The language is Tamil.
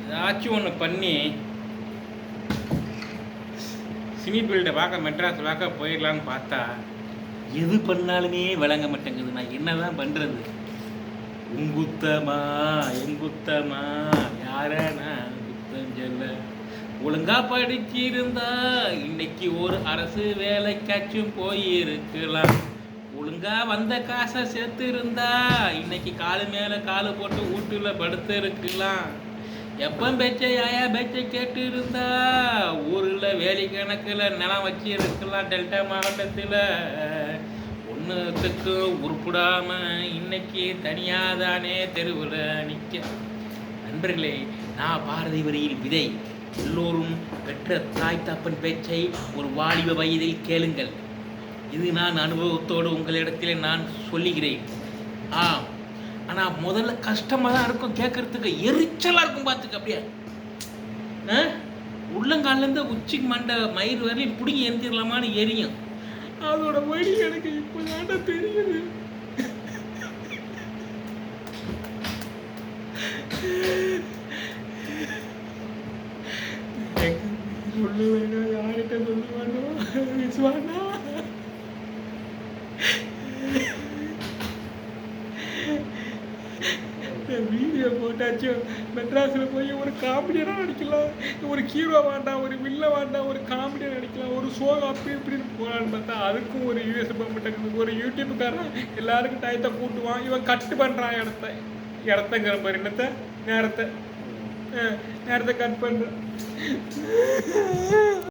ஏதாச்சும் ஒன்று பண்ணி சினி ஃபீல்டை பார்க்க மெட்ராஸ் பார்க்க போயிடலான்னு பார்த்தா எது பண்ணாலுமே விளங்க மாட்டேங்குது. நான் என்னதான் பண்ணுறது? உங்குத்தமா எங்குத்தமா யாரனா குத்தம் சொல்ல. ஒழுங்கா படிச்சிருந்தா இன்னைக்கு ஒரு அரசு வேலைக்காச்சும் போயிருக்கலாம். ஒழுங்கா வந்த காசை சேர்த்து இருந்தா இன்னைக்கு காலு மேலே காலு போட்டு வீட்டுல படுத்து இருக்கலாம். எப்போ பேச்சை யாயா பேச்சை கேட்டு இருந்தா ஊரில் வேலி கணக்கில் நிலம் வச்சு இருக்கலாம். டெல்டா மாவட்டத்தில் ஒன்றுத்துக்கு உருப்பிடாம இன்னைக்கு தனியாதானே தெருவில் நிற்க. நண்பர்களே, நான் பாரதி வரியில் விதை. எல்லோரும் பெற்ற தாய் தாப்பன் பேச்சை ஒரு வாலிப வயதில் கேளுங்கள். இது நான் அனுபவத்தோடு உங்களிடத்தில் நான் சொல்லுகிறேன். ஆனால் முதல்ல கஷ்டமாக தான் இருக்கும், கேட்கறதுக்கு எரிச்சலாக இருக்கும். பார்த்துக்க அப்படியே உள்ளங்காலேருந்து உச்சி மண்டை மயிர் வரையும் பிடிங்கி எரிஞ்சிடலாமான்னு எரியும். அதோட வழி எனக்கு இப்போ தாண்டா தெரியுது. சொல்லுவேனா யார்கிட்ட சொல்லுவானோ விஸ்வானா? வீடியோ போட்டாச்சும் மெட்ராஸில் போய் ஒரு காமெடியனாக நடிக்கலாம், ஒரு ஹீரோ வேண்டாம், ஒரு வில்ல வேண்டாம், ஒரு காமெடியாக நடிக்கலாம், ஒரு ஷோ அப்படி இப்படின்னு போகலான்னு பார்த்தா அதுக்கும் ஒரு யூஎஸ் பம்பிட்டு ஒரு யூடியூப்புக்காரன் எல்லாருக்கும் டயத்தை கூட்டுவான். இவன் கட்டு பண்ணுறான் இடத்தங்கிற மாதிரி என்னத்தை நேரத்தை கட் பண்ணுறான்.